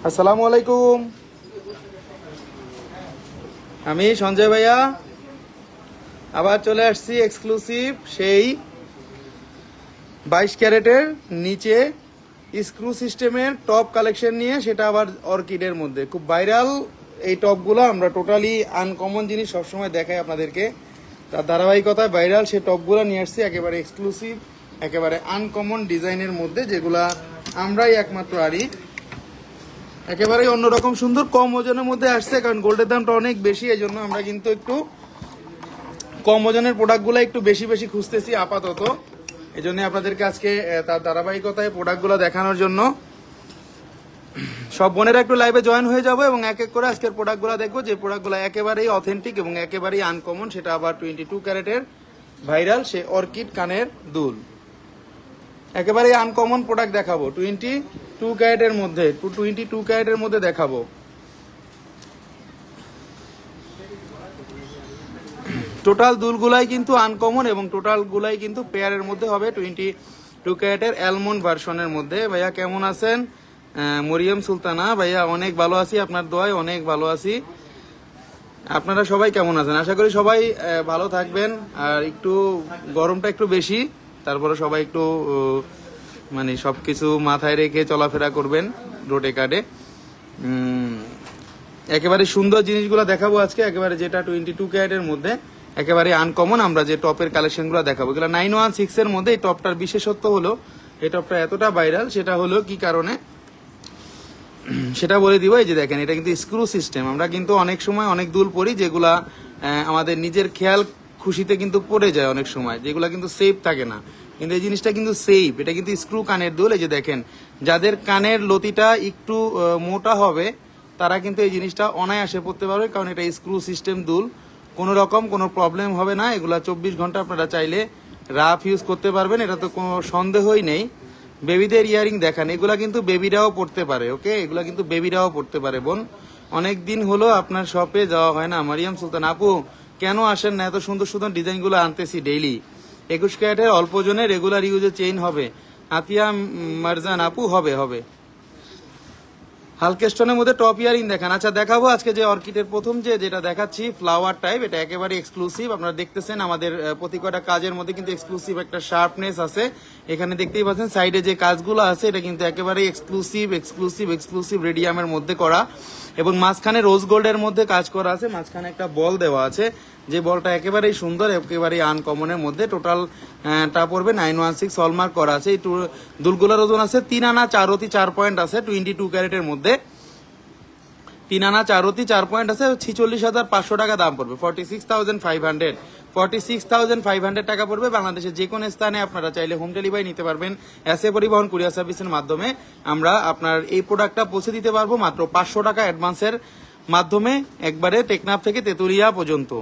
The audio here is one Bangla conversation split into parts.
আসসালামু আলাইকুম, আমি সঞ্জয় ভাইয়া আবার চলে আসছি এক্সক্লুসিভ সেই 22 ক্যারেটের নিচে স্ক্রু সিস্টেমের টপ কালেকশন নিয়ে, সেটা আবার অর্কিডের মধ্যে খুব ভাইরাল এই টপগুলো। আমরা টোটালি আনকমন জিনিস সবসময় দেখাই আপনাদেরকে, তার ধারাবাহিকতায় ভাইরাল সেই টপগুলো নিয়ে আসছি একেবারে এক্সক্লুসিভ, একেবারে আনকমন ডিজাইনের মধ্যে, যেগুলা আমরাই একমাত্র আরি। একেবারেই অন্যরকম সুন্দর, কম ওজনের মধ্যে আসছে, কারণ গোল্ডের দামটা অনেক বেশি, এই জন্য আমরা কিন্তু একটু কম ওজনের প্রোডাক্টগুলো একটু বেশি বেশি খুঁজতেছি আপাতত। এই জন্য আপনাদেরকে আজকে তার ধারাবাহিকতায় প্রোডাক্টগুলো দেখানোর জন্য সব বোনেরা একটু লাইভে জয়েন হয়ে যাবো এবং এক এক করে আজকের প্রোডাক্টগুলো দেখবো, যে প্রোডাক্টগুলো একেবারেই অথেন্টিক এবং একেবারেই আনকমন, সেটা আবার 22 ক্যারেটের ভাইরাল সে অর্কিড কানের দুল। একেবারেই আনকমন প্রোডাক্ট দেখাবো 22 ক্যারেটের মধ্যে, 22 ক্যারেটের মধ্যে দেখাবো। টোটাল দুলগুলাই কিন্তু আনকমন এবং টোটাল গুলাই কিন্তু পেয়ারের মধ্যে হবে 22 ক্যারেটের অ্যালমন্ড ভার্সনের মধ্যে। ভাইয়া কেমন আছেন? মরিয়ম সুলতানা ভাইয়া অনেক ভালো আছি, আপনার দোয়ায় অনেক ভালো আছি। আপনারা সবাই কেমন আছেন? আশা করি সবাই ভালো থাকবেন। আর একটু গরমটা একটু বেশি, তারপরে সবাই একটু মানে সবকিছু মাথায় রেখে চলাফেরা করবেন রোডে কাটে। একেবারে সুন্দর জিনিসগুলো দেখাবো আজকে, একেবারে যেটা 22 ক্যারেটের মধ্যে একেবারে আনকমন। আমরা যে টপের কালেকশনগুলো দেখাবো এগুলো 916 এর মধ্যে। এই টপটার বিশেষত্ব হলো, এই টপটা এতটা ভাইরাল, সেটা হলো কি কারণে সেটা বলে দিব। এই যে দেখেন, এটা কিন্তু স্ক্রু সিস্টেম। আমরা কিন্তু অনেক সময় অনেক দুল পরি যেগুলা আমাদের নিজের খেয়াল খুশিতে কিন্তু পড়ে যায় অনেক সময়, যেগুলা কিন্তু সেফ থাকে না, কিন্তু এই জিনিসটা কিন্তু সেফ। এটা কিন্তু স্ক্রু কানের দুল। এই যে দেখেন, যাদের কানের লতিটা একটু মোটা হবে তারা কিন্তু এই জিনিসটা অনায়াসে পড়তে পারবে, কারণ এটা স্ক্রু সিস্টেম দুল। কোনো রকম কোনো প্রবলেম হবে না। এগুলা 24 ঘন্টা আপনারা চাইলে রাফ ইউজ করতে পারবেন, এটা তো কোনো সন্দেহই নেই। বেবিদের ইয়ারিং দেখান, এগুলা কিন্তু বেবিরাও পড়তে পারে। ওকে, এগুলা কিন্তু বেবিরাও পড়তে পারে। বোন, অনেক দিন হলো আপনার শপে যাওয়া হয় না। মারিয়াম সুলতান আপু কেন আসেন না? এত সুন্দর সুন্দর ডিজাইনগুলো আনতেছি ডেইলি। 21 ক্যারেটের অল্প ওজনে রেগুলার ইউজে চেইন হবে। আতিয়া মারজান আপু হবে হবে। হালকেস্টনের মধ্যে টপ ইয়ারিং দেখান। আচ্ছা দেখাবো আজকে যে অর্কিডের প্রথম যেটা দেখাচ্ছি ফ্লাওয়ার টাইপ, এটা একেবারে এক্সক্লুসিভ। আপনারা দেখতেছেন আমাদের প্রতি কয়টা কাজের মধ্যে কিন্তু এক্সক্লুসিভ একটা শার্পনেস আছে। এখানে দেখতেই পাচ্ছেন সাইডে যে কাজগুলো আছে, এটা কিন্তু একেবারে এক্সক্লুসিভ এক্সক্লুসিভ এক্সক্লুসিভ রেডিয়ামের মধ্যে করা, এবং মাঝখানে রোজ গোল্ডের মধ্যে কাজ করা আছে। মাঝখানে একটা বল দেওয়া আছে, যে বলটা একেবারেই সুন্দর, একেবারেই আনকমনের মধ্যে। টোটালটা পড়বে 916 হলমার্ক করা আছে। এই দুলগুলোর ওজন আছে 3 আনা 4 রতি 4 পয়েন্ট আছে 22 ক্যারেটের মধ্যে। 3 আনা 4 রতি 4 পয়েন্ট আছে। 46,500 টাকা দাম পড়বে। 46,500 টাকা পড়বে। বাংলাদেশের যে কোনো স্থানে আপনারা চাইলে হোম ডেলিভারি নিতে পারবেন। এসএ পরিবহন কুরিয়ার সার্ভিসের মাধ্যমে আমরা আপনার এই প্রোডাক্টটা পৌঁছে দিতে পারবো মাত্র 500 টাকা অ্যাডভান্সের মাধ্যমে, একবারে টেকনাফ থেকে তেতুলিয়া পর্যন্ত।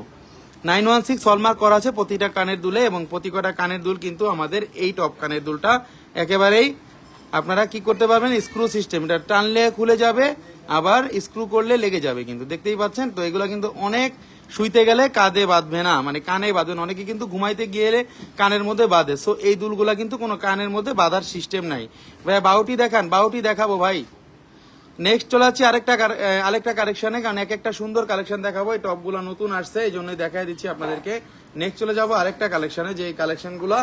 916 হলমার্ক করা আছে প্রতিটা কানের দুলে, এবং প্রতি কটা কানের দুল কিন্তু আমাদের এই টপ কানের দুলটা একেবারেই আপনারা কি করতে পারবেন, স্ক্রু সিস্টেম। এটা টানলে খুলে যাবে, আবার স্ক্রু করলে লেগে যাবে, কিন্তু দেখতেই পাচ্ছেন। তো এগুলো কিন্তু অনেক শুইতে গেলে কাঁধে বাঁধবে না, মানে কানে বাঁধবে না। অনেকে কিন্তু ঘুমাইতে গিয়ে কানের মধ্যে বাঁধে। সো এই দুলগুলা কিন্তু কোনো কানের মধ্যে বাঁধার সিস্টেম নাই। ভাই বাউটি দেখান, বাউটি দেখাবো ভাই। নেক্সট চলে যাচ্ছি আরেকটা কালেকশনে, কারণ এক একটা সুন্দর কালেকশন দেখাবো। এই টপগুলো নতুন আসছে, এই জন্যই দেখাই দিচ্ছি আপনাদেরকে। নেক্সট চলে যাবো আরেকটা কালেকশনে, যে এই কালেকশনগুলো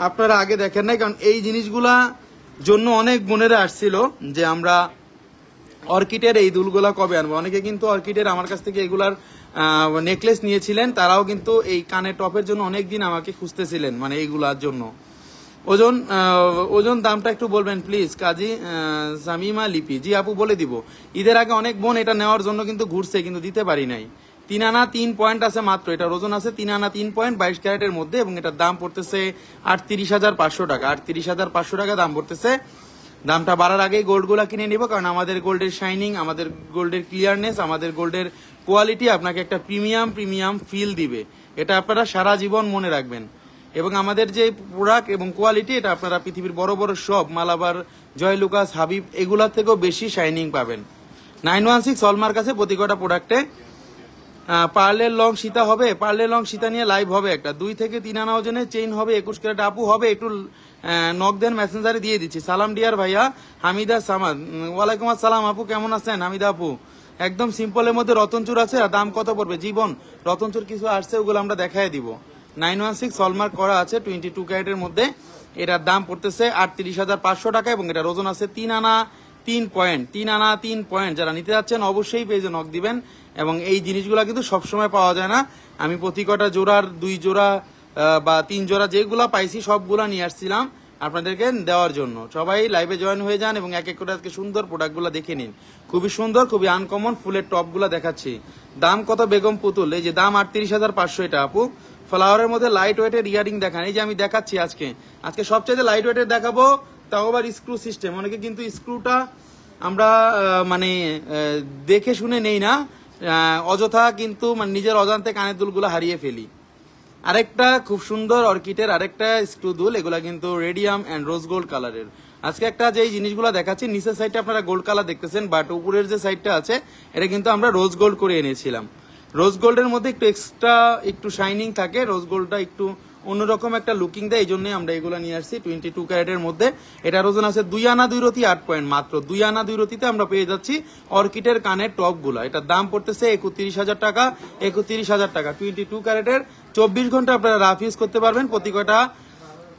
আপনারা আগে দেখেন নাই, কারণ এই জিনিসগুলা জন্য অনেক বোনেরা আসছিল যে আমরা অর্কিডের এই দুলগুলা কবে আনবো। অনেকে কিন্তু অর্কিডের আমার কাছ থেকে এগুলার নেকলেস নিয়েছিলেন, তারাও কিন্তু এই কানের টপের জন্য অনেকদিন আমাকে খুঁজতেছিলেন, মানে এইগুলার জন্য। ওজন দামটা একটু বলবেন প্লিজ। কাজী সামিমা লিপি, জি আপু বলে দিব। ঈদের আগে অনেক বোন এটা নেওয়ার জন্য কিন্তু ঘুরছে, কিন্তু দিতে পারি নাই। 3 আনা 3 পয়েন্ট আছে মাত্র। এটার ওজন আছে 3 আনা 3 পয়েন্ট 22 ক্যারেটের মধ্যে, এবং এটার দাম পড়তেছে 38,500 টাকা। 38,500 টাকা দাম পড়তেছে। দামটা বাড়ার আগেই গোল্ডগুলা কিনে নিব, কারণ আমাদের গোল্ডের শাইনিং, আমাদের গোল্ডের ক্লিয়ারনেস, আমাদের গোল্ডের কোয়ালিটি আপনাকে একটা প্রিমিয়াম ফিল দিবে। এটা আপনারা সারা জীবন মনে রাখবেন। এবং আমাদের যে প্রোডাক্ট এবং কোয়ালিটি, এটা আপনারা পৃথিবীর বড় বড় সব মালাবার, জয় লুকাস, হাবিব এগুলার থেকেও বেশি শাইনিং পাবেন। 916 হলমার্ক আছে প্রতি কটা প্রোডাক্টে। পার্লের লং সীতা হবে, পার্লের লং সীতা নিয়ে লাইভ হবে একটা 2 থেকে 3 আনা ওজনের চেইন হবে 21 ক্যারেট আপু হবে, একটু নক দেন, মেসেঞ্জারে দিয়ে দিচ্ছি। সালাম ডিয়ার ভাইয়া হামিদা সামাদ, ওয়ালাইকুম আসসালাম আপু, কেমন আছেন হামিদা আপু? একদম সিম্পলের মধ্যে রতনচুর আছে, আর দাম কত পড়বে জীবন? রতনচুর কিছু আসছে, ওগুলো আমরা দেখাই দিব। 916 হলমার্ক করা আছে 22 ক্যারেটের মধ্যে, এটার দাম পড়তেছে 38,500 টাকা এবং এটার ওজন আছে 3 আনা 3 পয়েন্ট, 3 আনা 3 পয়েন্ট। যারা নিতে যাচ্ছেন অবশ্যই পেজে নক দিবেন, এবং এই জিনিসগুলো কিন্তু সবসময় পাওয়া যায় না। আমি প্রতি কটা জোড়ার 2 জোড়া বা 3 জোড়া যেগুলা পাইছি সবগুলা নিয়ে আসছিলাম আপনাদেরকে দেওয়ার জন্য। সবাই লাইভে জয়েন হয়ে যান এবং এক এক করে আজকে সুন্দর প্রোডাক্টগুলো দেখে নিন। খুবই সুন্দর, খুবই আনকমন ফুলের টপগুলো দেখাচ্ছি। দাম কত বেগম পুতুল? এই যে দাম 38,500 এটা আপু। ফ্লাওয়ারের মধ্যে লাইট ওয়েটের ইয়ারিং দেখান, এই যে আমি দেখাচ্ছি আজকে সবচেয়ে লাইট ওয়েটের দেখাবো, তাও আবার স্ক্রু সিস্টেম। অনেকে কিন্তু স্ক্রুটা আমরা মানে দেখে শুনে নেই না, অযথা কিন্তু মানে নিজের অজান্তে কানের দুলগুলো হারিয়ে ফেলি। আরেকটা খুব সুন্দর অর্কিডের আরেকটা স্ক্রু দুল, এগুলা কিন্তু রেডিয়াম এন্ড রোজ গোল্ড কালারের। আজকে একটা যে জিনিসগুলো দেখাচ্ছি, নিচের সাইডটা আপনারা গোল্ড কালার দেখতেছেন, বাট উপরের যে সাইডটা আছে এটা কিন্তু আমরা রোজ গোল্ড করে এনেছিলাম। রোজ গোল্ডের মধ্যে একটু এক্সট্রা একটু শাইনিং থাকে, রোজ গোল্ডটা একটু অন্যরকম একটা লুকিং দেয়, এই জন্যই আমরা এগুলো নিয়ে আসছি 22 ক্যারেটের মধ্যে। এটার ওজন আছে 2 আনা 2 রতি 8 পয়েন্ট, মাত্র 2 আনা 2 রতিতে আমরা পেয়ে যাচ্ছি অর্কিডের কানের টপ গুলা। এটার দাম পড়তেছে 31,000 টাকা, 31,000 টাকা। 22 ক্যারেটের 24 ঘন্টা আপনারা রাফ ইউজ করতে পারবেন। প্রতি কয়টা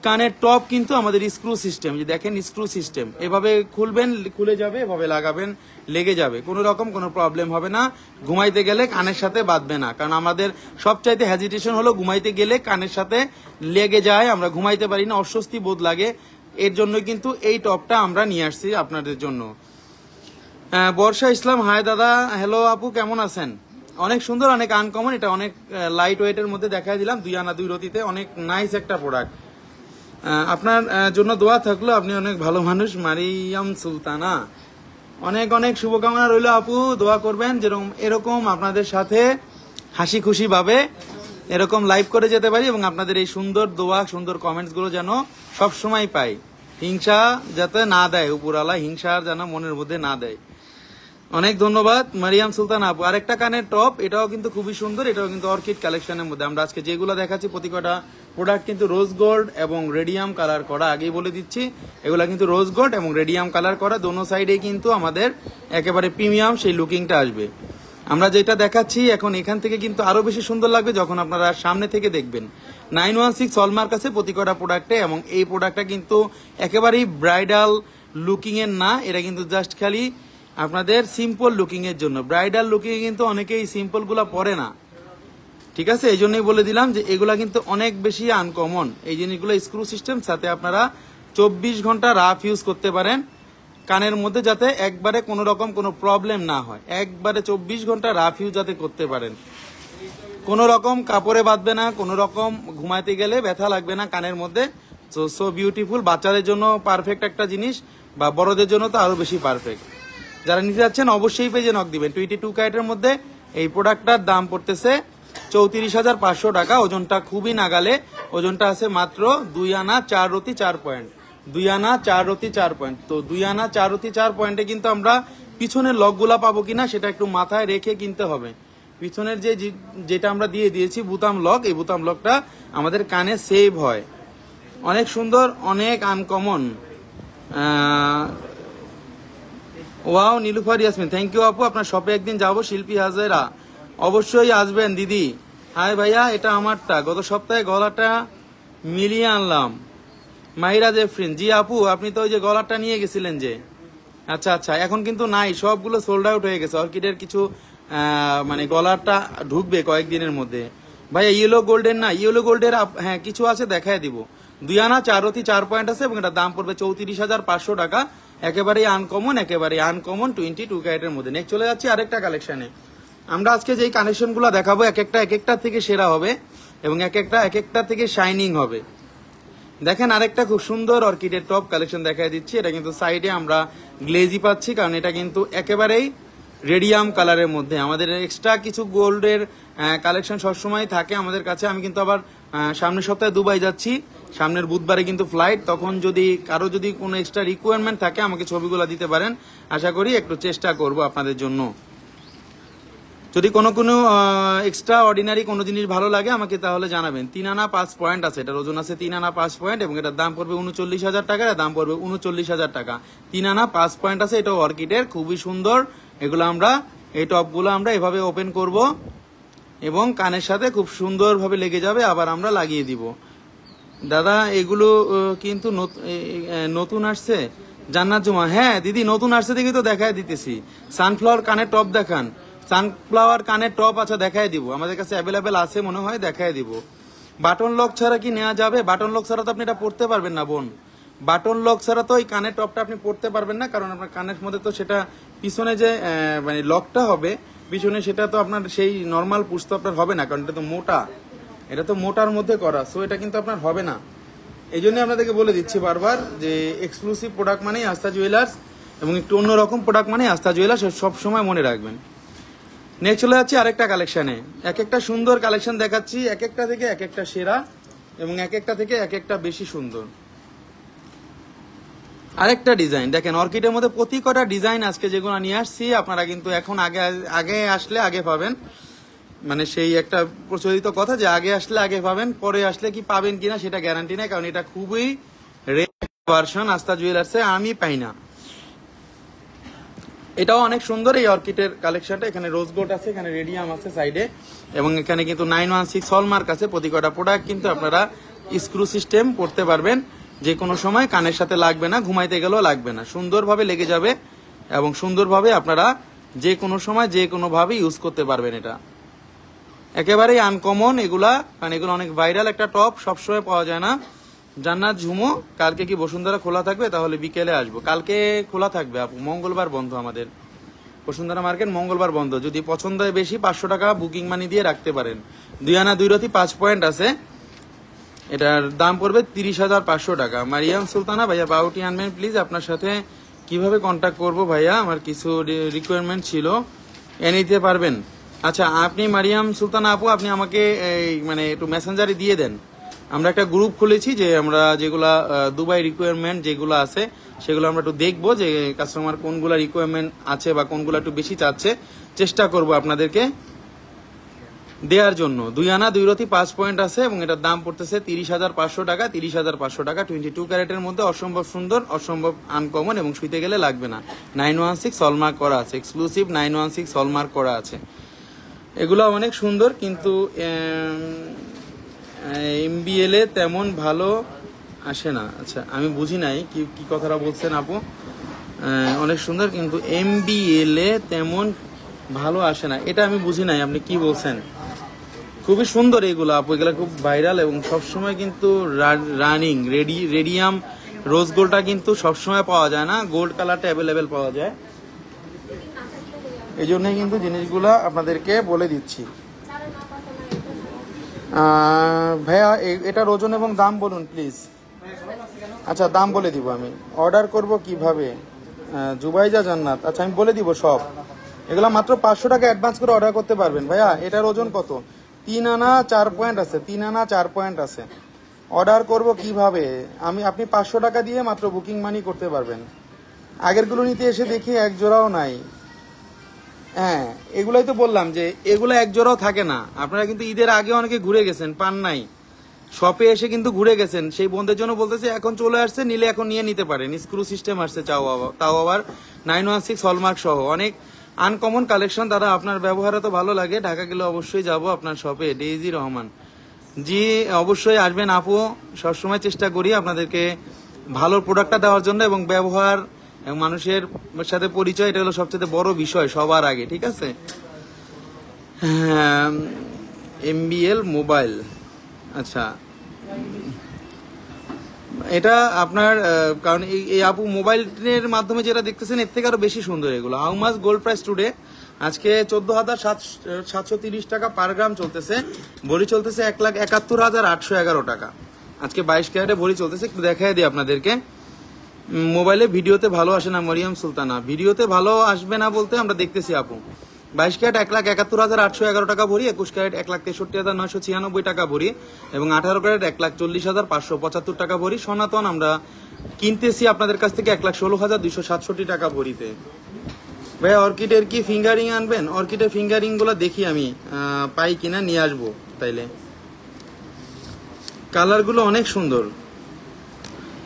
কানের টপ কিন্তু আমাদের স্ক্রু সিস্টেম, যে দেখেন স্ক্রু সিস্টেম, এভাবে খুলবেন খুলে যাবে, এভাবে লাগাবেন লেগে যাবে, কোনো রকম কোনো প্রবলেম হবে না। ঘুমাইতে গেলে কানের সাথে বাঁধবে না, কারণ আমাদের সবচাইতে হেজিটেশন হলো ঘুমাইতে গেলে কানের সাথে লেগে যায়, আমরা ঘুমাইতে পারি না, অস্বস্তি বোধ লাগে। এর জন্য কিন্তু এই টপটা আমরা নিয়ে আসছি আপনাদের জন্য। বর্ষা ইসলাম, হাই দাদা, হ্যালো আপু, কেমন আছেন? অনেক সুন্দর, অনেক আনকমন, এটা অনেক লাইট ওয়েটের মধ্যে দেখাই দিলাম 2 আনা 2 রতিতে, অনেক নাইস একটা প্রোডাক্ট। আপনার জন্য দোয়া থাকলো, আপনি অনেক ভালো মানুষ। মারিয়াম সুলতানা, অনেক অনেক শুভকামনা রইল আপু, দোয়া করবেন যেরকম এরকম আপনাদের সাথে হাসি খুশি ভাবে এরকম লাইভ করে যেতে পারি, এবং আপনাদের এই সুন্দর দোয়া সুন্দর কমেন্টস গুলো যেন সব সময় পাই। হিংসা যাতে না দেয় উপরালা, হিংসার যেন মনের মধ্যে না দেয়। অনেক ধন্যবাদ মারিয়াম সুলতান আপু। আরেকটা কানের টপ, এটাও কিন্তু খুবই সুন্দর, এটাও কিন্তু অর্কিড কালেকশনের মধ্যে। আমরা আজকে যেগুলো দেখাচ্ছি প্রতি কটা প্রোডাক্ট কিন্তু রোজ গোল্ড এবং রেডিয়াম কালার করা, আগেই বলে দিচ্ছি এগুলা কিন্তু রোজ গোল্ড এবং রেডিয়াম কালার করা, দোনো সাইডে কিন্তু আমাদের একেবারে প্রিমিয়াম সেই লুকিংটা আসবে। আমরা যেটা দেখাচ্ছি এখন এখান থেকে কিন্তু আরো বেশি সুন্দর লাগবে যখন আপনারা সামনে থেকে দেখবেন। 916 হলমার্ক আছে প্রতি কটা প্রোডাক্টে, এবং এই প্রোডাক্টটা কিন্তু একেবারেই ব্রাইডাল লুকিং এর না, এটা কিন্তু জাস্ট খালি আপনাদের সিম্পল লুকিং এর জন্য। ব্রাইডাল লুকিং এ কিন্তু অনেকেই সিম্পল গুলা পরে না, ঠিক আছে, এই জন্যই বলে দিলাম যে এগুলা কিন্তু অনেক বেশি আনকমন। এই জিনিসগুলো স্ক্রু সিস্টেম, সাথে আপনারা 24 ঘন্টা রাফ ইউজ করতে পারেন কানের মধ্যে, যাতে একবারে কোনো রকম কোনো প্রবলেম না হয়। একবারে 24 ঘন্টা রাফ ইউজ যাতে করতে পারেন, কোনো রকম কাপড়ে বাঁধবে না, কোনো রকম ঘুমাইতে গেলে ব্যথা লাগবে না কানের মধ্যে। সো বিউটিফুল, বাচ্চাদের জন্য পারফেক্ট একটা জিনিস, বা বড়দের জন্য তো আরো বেশি পারফেক্ট। যারা নিতে যাচ্ছেন অবশ্যই পেজে নক দিবেন। 22 ক্যারেটের মধ্যে এই প্রোডাক্টটার দাম পড়তেছে 34,500 টাকা। ওজনটা খুবই নাগালে, ওজনটা আছে মাত্র 2 আনা 4 রতি 4 পয়েন্ট, 2 আনা 4 রতি 4 পয়েন্ট। তো 2 আনা 4 রতি 4 পয়েন্টে কিন্তু আমরা পিছনের লকগুলা পাবো কিনা সেটা একটু মাথায় রেখে কিনতে হবে। পিছনের যেটা আমরা দিয়ে দিয়েছি বুতাম লক, এই বুতাম লকটা আমাদের কানে সেভ হয়। অনেক সুন্দর, অনেক uncommon. Wow Nilufar Yasmin, thank you আপু, আপনার শপে একদিন যাবো। শিল্পী হাজেরা, অবশ্যই আসবেন দিদি। হাই ভাইয়া, এটা আমারটা, গত সপ্তাহে গলাটা মিলিয়ে আনলাম। মাহিরা জেফরিন, জি আপু, আপনি তো ওই যে গলাটা নিয়ে গেছিলেন যে, আচ্ছা আচ্ছা, এখন কিন্তু নাই, সবগুলো সোল্ড আউট হয়ে গেছে। অর্কিডের কিছু মানে গলাটা ঢুকবে কয়েকদিনের মধ্যে। ভাইয়া ইয়েলো গোল্ডের না, ইয়েলো গোল্ডের হ্যাঁ কিছু আছে, দেখায় দিব। 2 আনা 4 রতি 4 পয়েন্ট আছে, এবং এটার দাম পড়বে 34,500 টাকা। একেবারে আনকমন, একেবারে আনকমন 22 ক্যারেটের মধ্যে। নেক্সট চলে যাচ্ছি আরেকটা কালেকশনে। আমরা আজকে যেই কানেকশন গুলো দেখাবো এক একটা থেকে সেরা হবে, এবং এক একটা থেকে শাইনিং হবে। দেখেন আরেকটা খুব সুন্দর অর্কিডের টপ কালেকশন দেখাই দিচ্ছি। এটা কিন্তু সাইডে আমরা গ্লেজি পাচ্ছি, কারণ এটা কিন্তু একেবারেই রেডিয়াম কালারের মধ্যে। আমাদের এক্সট্রা কিছু গোল্ডের কালেকশন সবসময় থাকে আমাদের কাছে। আমি কিন্তু আবার সামনের সপ্তাহে দুবাই যাচ্ছি, সামনের বুধবারে কিন্তু ফ্লাইট। তখন যদি কারো যদি কোনো এক্সট্রা রিকোয়ারমেন্ট থাকে আমাকে ছবিগুলো দিতে পারেন, আশা করি একটু চেষ্টা করব আপনাদের জন্য। যদি কোনো এক্সট্রা অর্ডিনারি কোনো জিনিস ভালো লাগে আমাকে তাহলে জানাবেন। 3 আনা 5 পয়েন্ট আছে, এটার ওজন আছে 3 আনা 5 পয়েন্ট এবং এটার দাম পড়বে 39,000 টাকা। এর দাম পড়বে 39,000 টাকা। 3 আনা 5 পয়েন্ট আছে, এটা অর্কিডের, খুবই সুন্দর। এগুলো আমরা এই টপগুলো আমরা এভাবে ওপেন করব এবং কানের সাথে খুব সুন্দরভাবে লেগে যাবে, আবার আমরা লাগিয়ে দিব। দাদা এগুলো কিন্তু নতুন আসছে জান্নাত জুমা। হ্যাঁ দিদি নতুন আসছে দেখি তো দেখায় দিতেছি। সানফ্লাওয়ার কানের টপ দেখান। সানফ্লাওয়ার কানের টপ আচ্ছা দেখায় দিব, আমাদের কাছে অ্যাভেলেবেল আছে মনে হয়, দেখায় দিব। বাটন লক ছাড়া কি নেওয়া যাবে? বাটন লক ছাড়া তো আপনি এটা পড়তে পারবেন না বোন। বাটন লক ছাড়া তো এই কানের টপটা আপনি পড়তে পারবেন না, কারণ আপনার কানের মধ্যে তো সেটা পিছনে যে মানে লকটা হবে পিছনে, সেটা তো আপনার সেই নর্মাল পুশ তো আপনার হবে না, কারণ এটা তো মোটা, এটা তো মোটার মধ্যে করা, সো এটা কিন্তু আপনার হবে না। এই জন্য আপনাদেরকে বলে দিচ্ছি বারবার যে এক্সক্লুসিভ প্রোডাক্ট মানেই আস্থা জুয়েলার্স এবং একটু অন্যরকম প্রোডাক্ট মানে আস্থা জুয়েলার্স, সব সময় মনে রাখবেন। নেক্সট চলে যাচ্ছি আরেকটা কালেকশনে। এক একটা সুন্দর কালেকশন দেখাচ্ছি, এক একটা থেকে এক একটা সেরা এবং এক একটা থেকে এক একটা বেশি সুন্দর। আরেকটা ডিজাইন দেখেন, অর্কিডের মধ্যে প্রতি কটা ডিজাইন আজকে যেগুলো নিয়ে আসছি আপনারা কিন্তু এখন আগে আসলে আগে পাবেন, মানে সেই একটা প্রচলিত কথা যে আগে আসলে আগে পাবেন, পরে আসলে কি পাবেন কিনা সেটা গ্যারান্টি নেই, কারণ এটা খুবই রেয়ার ভার্সন আস্থা জুয়েলার্সে আমি পাই না। এটাও অনেক সুন্দর এই অর্কিডের কালেকশনটা। এখানে রোজ গোল্ড আছে, এখানে রেডিয়াম আছে সাইডে এবং এখানে কিন্তু 916 হলমার্ক আছে। প্রতি কটা প্রোডাক্ট কিন্তু আপনারা স্ক্রু সিস্টেম করতে পারবেন, যে কোনো সময় কানের সাথে লাগবে না, ঘুমাইতে গেলেও লাগবে না, সুন্দরভাবে লেগে যাবে এবং সুন্দরভাবে আপনারা যে কোনো সময় যে কোনো ভাবে ইউজ করতে পারবেন। এটা একেবারেই আনকমন এগুলা, কারণ এগুলো অনেক ভাইরাল একটা টপ, সবসময় পাওয়া যায় না। জান্নাত ঝুমো কালকে কি বসুন্ধরা খোলা থাকবে? তাহলে বিকেলে আসবো। কালকে খোলা থাকবে আপু, মঙ্গলবার বন্ধ আমাদের বসুন্ধরা মার্কেট, মঙ্গলবার বন্ধ। যদি পছন্দ হয় বেশি 500 টাকা বুকিং মানি দিয়ে রাখতে পারেন। 2 আনা 2 রতি 5 পয়েন্ট আছে, এটার দাম পড়বে 30,500 টাকা। মারিয়াম সুলতানা ভাইয়া বাউটি আনবেন প্লিজ। আপনার সাথে কিভাবে কন্ট্যাক্ট করব ভাইয়া? আমার কিছু রিকোয়ারমেন্ট ছিল, এনে দিতে পারবেন? আচ্ছা আপনি মারিয়াম সুলতানা আপু আপনি আমাকে মানে একটু মেসেঞ্জারে দিয়ে দেন। আমরা একটা গ্রুপ খুলেছি যে আমরা যেগুলা দুবাই রিকোয়ারমেন্ট যেগুলো আছে সেগুলো আমরা একটু দেখবো যে কাস্টমার কোনগুলা রিকোয়ারমেন্ট আছে বা কোনগুলা একটু বেশি চাচ্ছে, চেষ্টা করব আপনাদেরকে দেওয়ার জন্য। 2 আনা 2 রতি 5 পয়েন্ট আছে এবং এটার দাম পড়তেছে 30,500 টাকা। 30,500 টাকা 22 ক্যারেটের মধ্যে, অসম্ভব সুন্দর, অসম্ভব আনকমন এবং শুইতে গেলে লাগবে না। 916 হলমার্ক করা আছে, এক্সক্লুসিভ 916 হলমার্ক করা আছে। এগুলো অনেক সুন্দর, কিন্তু MBL এ তেমন ভালো আসে না। আচ্ছা আমি বুঝি নাই কি কথাটা বলছেন আপু। অনেক সুন্দর কিন্তু MBL এ তেমন ভালো আসে না, এটা আমি বুঝি নাই আপনি কি বলছেন। খুবই সুন্দর এগুলো আপু, এগুলো খুব ভাইরাল এবং সবসময় কিন্তু রানিং। রেডিয়াম রোজ গোল্ডটা কিন্তু সবসময় পাওয়া যায় না, গোল্ড কালারটা অ্যাভেলেবেল পাওয়া যায়, এই জন্যই কিন্তু জিনিসগুলো আপনাদেরকে বলে দিচ্ছি। ভাইয়া এটার ওজন এবং দাম বলুন প্লিজ। আচ্ছা দাম বলে দিব আমি। অর্ডার করব কিভাবে? জুবাইজা জান্নাত, আচ্ছা আমি বলে দিব সব। এগুলো মাত্র 500 টাকা অ্যাডভান্স করে অর্ডার করতে পারবেন। ভাইয়া এটার ওজন কত? 3 আনা 4 পয়েন্ট আছে, 3 আনা 4 পয়েন্ট আছে। অর্ডার করব কিভাবে? আপনি 500 টাকা দিয়ে মাত্র বুকিং মানি করতে পারবেন। আগেরগুলো নিতে এসে দেখি এক জোড়াও নাই। হ্যাঁ এগুলাই তো বললাম যে এগুলো এক জোড়াও থাকে না। আপনারা কিন্তু ঈদের আগে অনেকে ঘুরে গেছেন, পান নাই, শপে এসে কিন্তু ঘুরে গেছেন। সেই বন্ধের জন্য বলতেছে এখন চলে আসছে, নিলে এখন নিয়ে নিতে পারেন। স্ক্রু সিস্টেম আসছে, তাও আবার 916 হলমার্ক সহ। অনেক আনকমন কালেকশন দাদা, আপনার ব্যবহারে তো ভালো লাগে। ঢাকা গেলে অবশ্যই যাব আপনার শপে। ডেইজি রহমান জি অবশ্যই আসবেন আপু, সবসময় চেষ্টা করি আপনাদেরকে ভালো প্রোডাক্টটা দেওয়ার জন্য এবং ব্যবহার এবং মানুষের সাথে পরিচয়, এটা হলো সবচেয়ে বড় বিষয় সবার আগে, ঠিক আছে। MBL মোবাইল, আচ্ছা এটা আপনার কারণ এই আপু মোবাইলের মাধ্যমে যেটা দেখতেছেন এর থেকে আরো বেশি সুন্দর এগুলো। How much gold price today? আজকে 14,730 টাকা পার গ্রাম চলতেছে। ভরি চলতেছে 1,71,811 টাকা। আজকে 22 ক্যারেটে ভরি চলতেছে। একটু দেখাই দিই আপনাদেরকে। মোবাইলে ভিডিওতে ভালো আসে না মরিয়াম সুলতানা, ভিডিওতে ভালো আসবে না বলতে আমরা দেখতেছি আপু। 22 ক্যারেট 1,71,811 টাকা ভরি, 21 ক্যারেট 1,63,996 টাকা ভরি এবং 18 ক্যারেট 1,40,575 টাকা ভরি। সনাতন আমরা কিনতেছি আপনাদের কাছ থেকে 1,16,267 টাকা ভরিতে। ভাই অর্কিডের কি ফিঙ্গারিং আনবেন? অর্কিডের ফিঙ্গারিং গুলো দেখি আমি পাই কিনা, নিয়ে আসবো তাইলে। কালার গুলো অনেক সুন্দর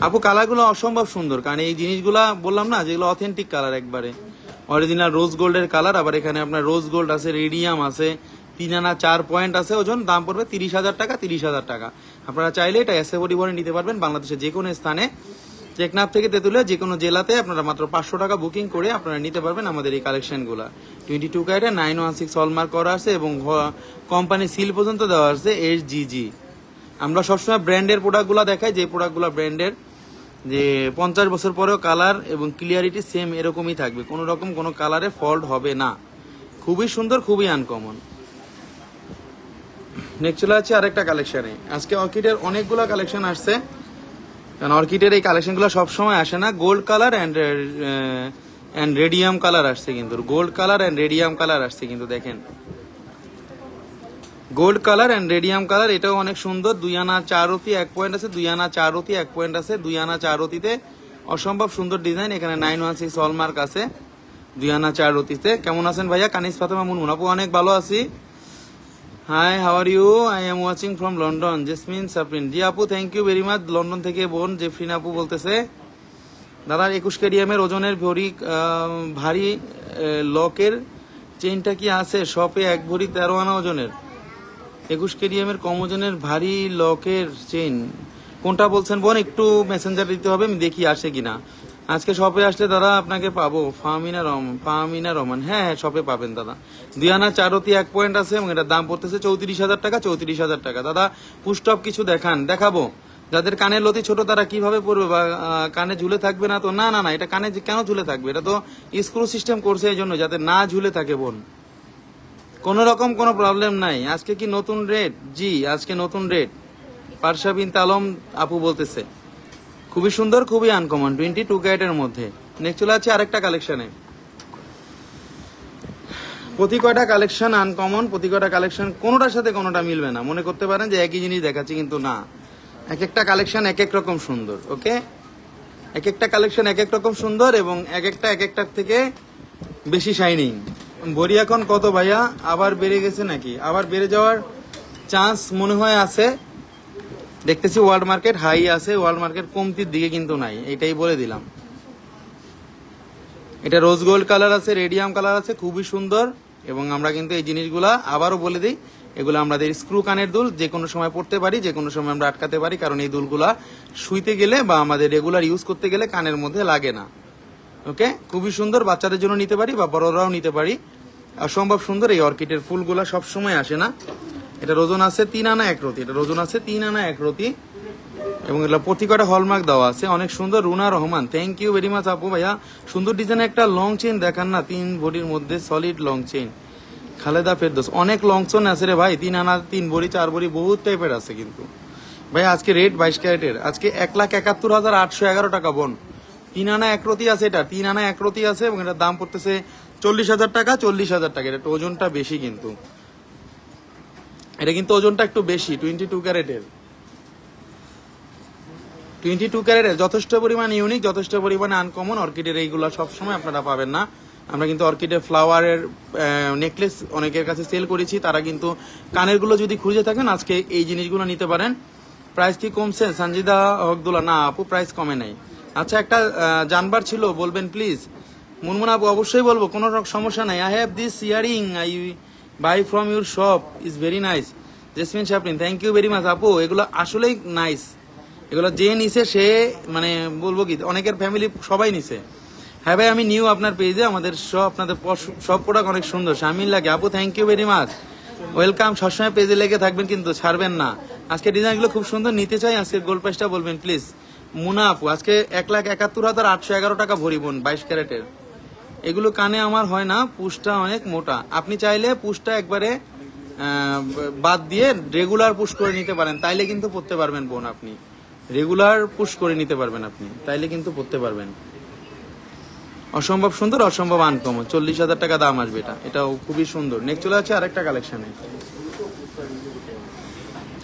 আপু, কালার গুলো অসম্ভব সুন্দর, কারণ এই জিনিসগুলা বললাম না যেগুলো অথেন্টিক কালার, একবারে অরিজিনাল রোজ গোল্ডের কালার। আবার এখানে আপনার রোজ গোল্ড আছে, রেডিয়াম আছে, 3 আনা 4 পয়েন্ট আছে, ওজন দাম পড়বে 30,000 টাকা। 30,000 টাকা আপনারা চাইলে এটা এসে পরিবহনে নিতে পারবেন বাংলাদেশের যে কোনো স্থানে, টেকনাফ থেকে তেতুলিয়া যে কোনো জেলাতে আপনারা মাত্র 500 টাকা বুকিং করে আপনারা নিতে পারবেন আমাদের এই কালেকশনগুলা। 22 ক্যারেটে 916 হলমার্ক করা আছে এবং কোম্পানি সিল পর্যন্ত দেওয়া আছে SGG। আমরা সবসময় ব্র্যান্ডের প্রোডাক্টগুলো দেখাই, যে প্রোডাক্টগুলো ব্র্যান্ডের, যে 50 বছর পরেও কালার এবং ক্লিয়ারিটি সেম এরকমই থাকবে, কোনো রকম কোনো কালারে ফল্ট হবে না। খুবই সুন্দর, খুবই আনকমন। নেক্সট চলে আছে আরেকটা কালেকশনে। আজকে অর্কিডের অনেকগুলো কালেকশন আসছে, কারণ অর্কিডের এই কালেকশনগুলো সবসময় আসে না। Gold colour and radium colour আসছে, কিন্তু gold colour and radium colour আসছে, কিন্তু দেখেন gold colour and radium colour, এটাও অনেক সুন্দর। 2 আনা 4 রতি 1 পয়েন্ট আছে, 2 আনা 4 রতি 1 পয়েন্ট আছে, 2 আনা 4 রতিতে অসম্ভব সুন্দর ডিজাইন। এখানে 916 হলমার্ক আছে 2 আনা 4 রতিতে। কেমন আছেন ভাইয়া? কানিস ফাতেমা মুনমুন আপু, অনেক ভালো আছি। Hi, how are you? I am watching from London, Jesmin Saprin. জি আপু, thank you very much. London থেকে বোন জেফরিন আপু বলতেছে, দাদা 21 কেডিএমের ওজনের ভারী লকের চেইনটা কি আছে শপে? 1 ভরি 13 আনা ওজনের 21 কেডিএমের কম ওজনের ভারী লকের চেইন কোনটা বলছেন বোন? একটু মেসেঞ্জার দিতে হবে, আমি দেখি আসে কিনা। আজকে শপে আসলে দাদা আপনাকে পাবো। ফাহমিনা রহমান, হ্যাঁ হ্যাঁ শপে পাবেন দাদা। 2 আনা 4 রতি 1 পয়েন্ট আছে এবং এটার দাম পড়তেছে 34,000 টাকা। 34,000 টাকা। দাদা পুস্টপ কিছু দেখাবো, যাদের কানের লতি ছোট তারা কিভাবে পরবে, বা কানে ঝুলে থাকবে না তো? না না না, এটা কানে কেন ঝুলে থাকবে? এটা তো স্ক্রু সিস্টেম করছে এই জন্য, যাতে না ঝুলে থাকে বোন। কোন রকম কোনো প্রবলেম নাই। আজকে কি নতুন রেট? জি আজকে নতুন রেট। পারসা বিনতে আলম আপু বলতেছে, খুবই সুন্দর, খুবই আনকমন, 22 ক্যারেটের মধ্যে। নেক্সট চলে আছে আরেকটা কালেকশনে। প্রতি কয়টা কালেকশন আনকমন, প্রতি কয়টা কালেকশন কোনোটার সাথে কোনোটা মিলবে না। মনে করতে পারেন যে একই জিনিস দেখাচ্ছি, কিন্তু না, এক একটা কালেকশন এক এক রকম সুন্দর। ওকে, এক একটা কালেকশন এক এক রকম সুন্দর এবং এক একটার থেকে বেশি শাইনিং। ভরি এখন কত ভাইয়া? আবার বেড়ে গেছে নাকি? আবার বেড়ে যাওয়ার চান্স মনে হয় আছে, দেখতেছি ওয়ার্ল্ড মার্কেট হাই আছে, ওয়ার্ল্ড মার্কেট কমতির দিকে কিন্তু নাই, এটাই বলে দিলাম। এটা রোজ গোল্ড কালার আছে, রেডিয়াম কালার আছে, খুবই সুন্দর। এবং আমরা কিন্তু এই জিনিসগুলা আবারও বলে দিই, এগুলো আমাদের স্ক্রু কানের দুল, যে কোনো সময় পড়তে পারি, যে কোনো সময় আমরা আটকাতে পারি, কারণ এই দুলগুলা শুইতে গেলে বা আমাদের রেগুলার ইউজ করতে গেলে কানের মধ্যে লাগে না। ওকে, খুবই সুন্দর, বাচ্চাদের জন্য নিতে পারি বা বড়রাও নিতে পারি। অসম্ভব সুন্দর। এই অর্কিডের ফুলগুলা সবসময় আসে না। এটা ওজন আছে 3 আনা 1 রতি, এটা ওজন আছে 3 আনা 1 রতি এবং এটা প্রতি কটা হলমার্ক দেওয়া আছে। অনেক সুন্দর। Runa Rahman, thank you very much আপু। ভাইয়া সুন্দর ডিজাইনের একটা লং চেইন দেখান না, 3 ভরির মধ্যে solid long chain. Khaleda Ferdous, অনেক লং চেইন আছে রে ভাই, 3 আনা 3 ভরি 4 ভরি বহুত টাইপের আছে। কিন্তু ভাই আজকে রেট 22 ক্যারেটের, আজকে 1,71,811 টাকা বোন। 3 আনা 1 রতি আছে, এটা 3 আনা 1 রতি আছে এবং এটার দাম পড়তেছে 40,000 টাকা। 40,000 টাকা। এটা ওজনটা বেশি, কিন্তু এটা কিন্তু ওজনটা একটু বেশি। 22 ক্যারেটের, 22 ক্যারেটের যথেষ্ট পরিমাণ ইউনিক, যথেষ্ট পরিমাণে আনকমন। অর্কিডের এইগুলো সবসময় আপনারা পাবেন না। আমরা কিন্তু অর্কিডের ফ্লাওয়ারের নেকলেস অনেকের কাছে সেল করেছি, তারা কিন্তু কানেরগুলো যদি খুঁজে থাকেন আজকে এই জিনিসগুলো নিতে পারেন। প্রাইস কি কমছে সঞ্জিদা হকদুল্লাহ? না আপু, প্রাইস কমে নাই। আচ্ছা, একটা জানবার ছিল, বলবেন প্লিজ? মুনমুন আপু, অবশ্যই বলবো, কোনো সমস্যা নাই। I have this earring I buy from your shop, is very nice. Jesmin Shaprin, thank you very much আপু। এগুলো আসলেই নাইস। এগুলো যে নিছে সে মানে বলবো কি, অনেকের ফ্যামিলি সবাই নিছে। হ্যাঁ ভাই, আমি নিউ আপনার পেজে, আমাদের আপনাদের সব প্রোডাক্ট অনেক সুন্দর। শামিল লাগে আপু, thank you very much, welcome. সবসময় পেজে লেগে থাকবেন, কিন্তু ছাড়বেন না। আজকে ডিজাইনগুলো খুব সুন্দর, নিতে চাই। আজকে গোল্ড প্রাইসটা বলবেন প্লিজ। মুনা আপু, আজকে 1,71,811 টাকা ভরি বোন, 22 ক্যারেটের। এগুলো কানে আমার হয় না, পুশটা অনেক মোটা। আপনি চাইলে পুশটা একবারে বাদ দিয়ে রেগুলার পুশ করে নিতে পারেন, তাইলে কিন্তু পড়তে পারবেন বোন। আপনি রেগুলার পুশ করে নিতে পারবেন, আপনি তাইলে কিন্তু পড়তে পারবেন। অসম্ভব সুন্দর, অসম্ভব আনকমন। 40,000 টাকা দাম আসবে এটা, এটাও খুবই সুন্দর। নেক্সট চলে আছে আরেকটা কালেকশনে।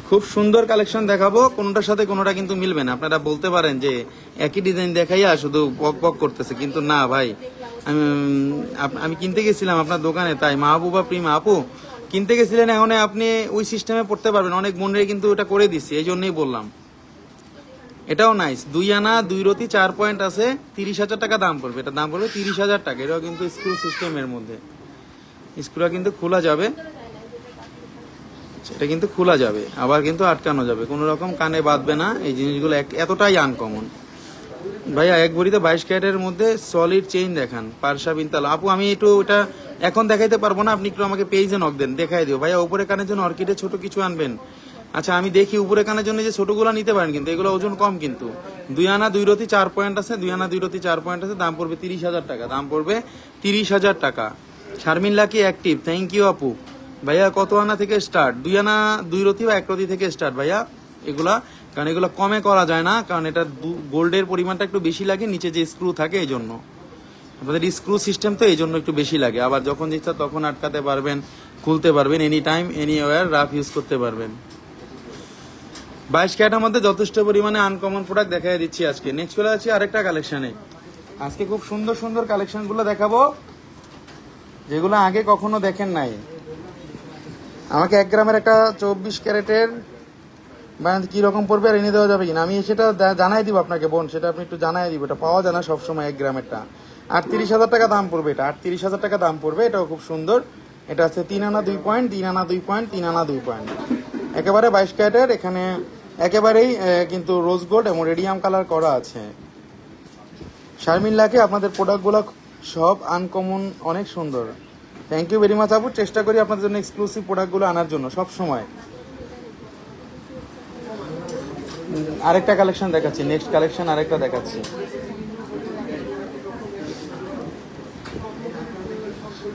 খুব সুন্দর কালেকশন দেখাবো, কোনটার সাথে কোনটা কিন্তু মিলবে না। আপনারা বলতে পারেন যে একই ডিজাইন দেখাইয়া শুধু পক পক করতেছে, কিন্তু না ভাই, আমি কিনতে গেছিলাম আপনার দোকানে, তাই মাহবুবা প্রিমা আপু কিনতে গেছিলেন, এখন আপনি ওই সিস্টেমে পড়তে পারবেন। অনেক বোনরে কিন্তু ওটা করে দিচ্ছি, এই জন্যই বললাম। এটাও নাইস, 2 আনা 2 রতি 4 পয়েন্ট আছে, 30,000 টাকা দাম পড়বে। এটা দাম পড়বে 30,000 টাকা। এটাও কিন্তু স্ক্রু সিস্টেমের মধ্যে, স্ক্রুটা কিন্তু খোলা যাবে, এটা কিন্তু খোলা যাবে, আবার কিন্তু আটকানো যাবে, কোনো রকম কানে বাঁধবে না। এই জিনিসগুলো এতটাই আনকমন ভাইয়া। এক ভরিতে 22 ক্যারেটের মধ্যে সলিড চেইন দেখান, পারসা বিনতাল আপু। আমি একটু ওটা এখন দেখাইতে পারবো না, আপনি একটু আমাকে পেজে নক দেন, দেখাই দিও ভাইয়া। উপরে কানের জন্য অর্কিডের ছোট কিছু আনবেন। আচ্ছা আমি দেখি উপরে কানের জন্য যে ছোটগুলো নিতে পারেন, কিন্তু এগুলো ওজন কম। কিন্তু 2 আনা 2 রতি 4 পয়েন্ট আছে, 2 আনা 2 রতি 4 পয়েন্ট আছে, দাম পড়বে 30,000 টাকা। দাম পড়বে 30,000 টাকা। Sharmin Lucky active, thank you আপু। ভাইয়া কত আনা থেকে স্টার্ট? 2 আনা 2 রতি বা 1 রতি থেকে স্টার্ট ভাইয়া এগুলা, কারণ এগুলো কমে করা যায় না, কারণ এটা গোল্ডের পরিমাণটা একটু বেশি লাগে, নিচে যে স্ক্রু থাকে এই জন্য। আমাদের স্ক্রু সিস্টেম তো এই জন্য একটু বেশি লাগে। আবার যখন ইচ্ছা তখন আটকাতে পারবেন, খুলতে পারবেন, any time anywhere rough use করতে পারবেন। 22 ক্যারেটের মধ্যে যথেষ্ট পরিমাণে আনকমন প্রোডাক্ট দেখাই দিচ্ছি আজকে। নেক্সট চলে যাচ্ছি আরেকটা কালেকশনে। আজকে খুব সুন্দর সুন্দর কালেকশনগুলো দেখাবো, যেগুলো আগে কখনো দেখেন নাই। আমাকে 1 গ্রামের একটা 24 ক্যারেটের কি রকম পড়বে আর এনে দেওয়া যাবে কিনা আমি সেটা জানাই দিব আপনাকে বোন, সেটা আপনি একটু জানাই দিব। এটা পাওয়া যায় না সবসময় 1 গ্রামেরটা। 38,000 টাকা দাম পড়বে এটা, 38,000 টাকা দাম পড়বে। এটাও খুব সুন্দর। এটা আছে 3 আনা 2 পয়েন্ট, 3 আনা 2 পয়েন্ট, 3 আনা 2 পয়েন্ট, একেবারে 22 ক্যারেটের। এখানে একেবারেই কিন্তু রোজ গোল্ড এবং রেডিয়াম কালার করা আছে। শারমিন লাকে আপনাদের প্রোডাক্টগুলো সব আনকমন, অনেক সুন্দর। থ্যাংক ইউ ভেরি মাচ আপু। চেষ্টা করি আপনাদের জন্য এক্সক্লুসিভ প্রোডাক্টগুলো আনার জন্য সব সময়। আরেকটা কালেকশন দেখাচ্ছি, নেক্সট কালেকশন আরেকটা দেখাচ্ছি।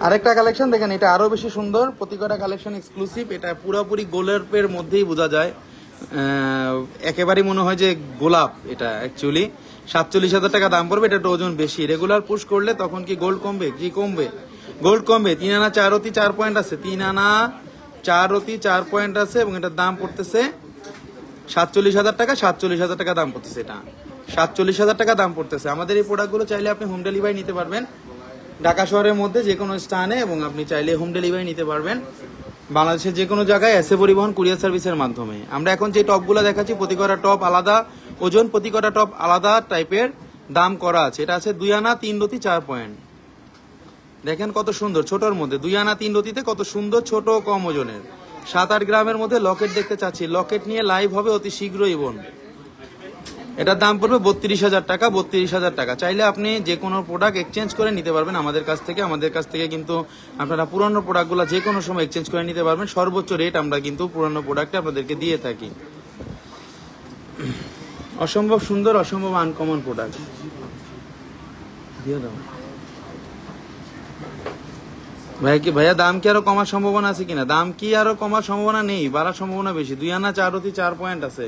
আরেকটা কালেকশন দেখেন, এটা আরো বেশি সুন্দর। প্রতিটা কালেকশন এক্সক্লুসিভ। এটা পুরোপুরি গোলাপের মধ্যেই বোঝা যায়, একেবারেই মনে হয় যে গোলাপ। এটা অ্যাকচুয়ালি 47,000 টাকা দাম পড়বে। এটা ওজন বেশি, রেগুলার পুশ করলে তখন কি গোল্ড কমবে? কি কমবে? গোল্ড কমবে। 3 আনা 4 রতি 4 পয়েন্ট আছে, 3 আনা 4 রতি 4 পয়েন্ট আছে, এবং এটার দাম পড়তেছে 47,000 টাকা। 47,000 টাকা দাম পড়তেছে, এটা 47,000 টাকা দাম পড়তেছে। আমাদের এই প্রোডাক্টগুলো চাইলে আপনি হোম ডেলিভারি নিতে পারবেন ঢাকা শহরের মধ্যে যে কোনো স্থানে, এবং আপনি চাইলে হোম ডেলিভারি নিতে পারবেন বাংলাদেশের যে কোনো জায়গায় এসএ পরিবহন কুরিয়ার সার্ভিসের মাধ্যমে। আমরা এখন যে টপগুলো দেখাচ্ছি, প্রতি কটা টপ আলাদা ওজন, প্রতি কটা টপ আলাদা টাইপের দাম করা আছে। এটা আছে 2 আনা 3 রতি 4 পয়েন্ট। দেখেন কত সুন্দর, ছোটর মধ্যে 2 আনা 3 রতিতে কত সুন্দর, ছোট কম ওজনের। 7-8 গ্রামের মধ্যে লকেট দেখতে চাচ্ছি, লকেট নিয়ে লাইভ হবে অতি শীঘ্রই বোন। এটার দাম পড়বে 32,000 টাকা। 32,000 টাকা। চাইলে আপনি যে কোনো প্রোডাক্ট এক্সচেঞ্জ করে নিতে পারবেন আমাদের কাছ থেকে। আমাদের কাছ থেকে কিন্তু আপনারা পুরানো প্রোডাক্টগুলো যে কোনো সময় এক্সচেঞ্জ করে নিতে পারবেন। সর্বোচ্চ রেট আমরা কিন্তু পুরানো প্রোডাক্টে আপনাদেরকে দিয়ে থাকি। অসম্ভব সুন্দর, অসম্ভব আনকমন প্রোডাক্ট দিয়ে দাও ভাইয়া। দাম কি আরো কমার সম্ভাবনা আছে কিনা? দাম কি আরো কমার সম্ভাবনা নেই, বাড়ার সম্ভাবনা বেশি। 2 আনা 4 রতি 4 পয়েন্ট আছে,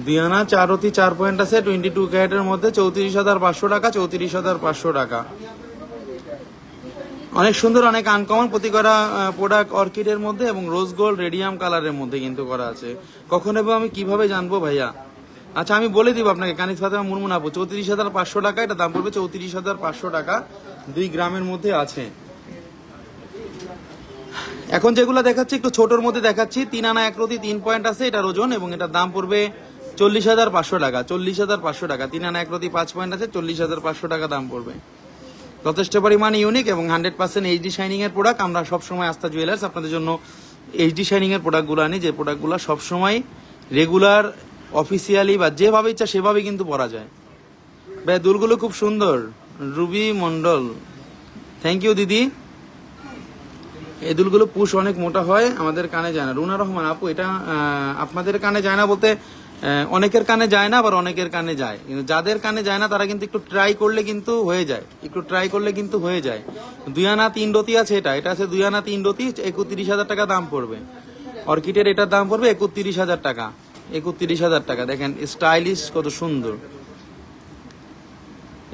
2 আনা 4 রতি 4 পয়েন্ট আছে, 22 ক্যারেটের মধ্যে 34,500 টাকা। 34,500 টাকা। অনেক সুন্দর, অনেক আনকমন। প্রতি করা প্রোডাক্ট অর্কিডের মধ্যে এবং রোজ গোল্ড রেডিয়াম কালারের মধ্যে কিন্তু করা আছে। কখন এবং আমি কিভাবে জানবো ভাইয়া? আচ্ছা আমি বলে দিব আপনাকে, কানিজ ফাতেমা মুরমুন আপু। 34,500 টাকা। এটা দাম পড়বে 34,500 টাকা। 2 গ্রামের মধ্যে আছে। এখন যেগুলো দেখাচ্ছি একটু ছোটর মধ্যে দেখাচ্ছি। 3 আনা 1 রতি 3 পয়েন্ট আছে, এটার ওজন, এবং এটার দাম পড়বে 40,500 টাকা। 40,500 টাকা। 3 আনা 1 রতি 5 পয়েন্ট আছে, 40,500 টাকা দাম পড়বে। যথেষ্ট পরিমাণে ইউনিক এবং 100% এইচডি শাইনিং এর প্রোডাক্ট। আমরা সবসময় আস্থা জুয়েলার্স আপনাদের জন্য এইচডি শাইনিং এর প্রোডাক্টগুলো আনি, যে প্রোডাক্টগুলো সবসময় রেগুলার অফিসিয়ালি বা যেভাবে ইচ্ছা সেভাবে কিন্তু পরা যায়। ভাই দুলগুলো খুব সুন্দর। রুবি মন্ডল, থ্যাংক ইউ দিদি। এই দুলগুলো পুশ অনেক মোটা হয়, আমাদের কানে যায় না। রুনা রহমান আপু, এটা আপনাদের কানে যায় না বলতে অনেকের কানে যায় না, আবার অনেকের কানে যায়। কিন্তু যাদের কানে যায় না তারা কিন্তু একটু ট্রাই করলে কিন্তু হয়ে যায়, একটু ট্রাই করলে কিন্তু হয়ে যায়। 2 আনা 3 রতি আছে, এটা আছে 2 আনা 3 রতি, 31,000 টাকা দাম পড়বে। অর্কিডের এটার দাম পড়বে 31,000 টাকা। 31,000 টাকা। দেখেন স্টাইলিশ, কত সুন্দর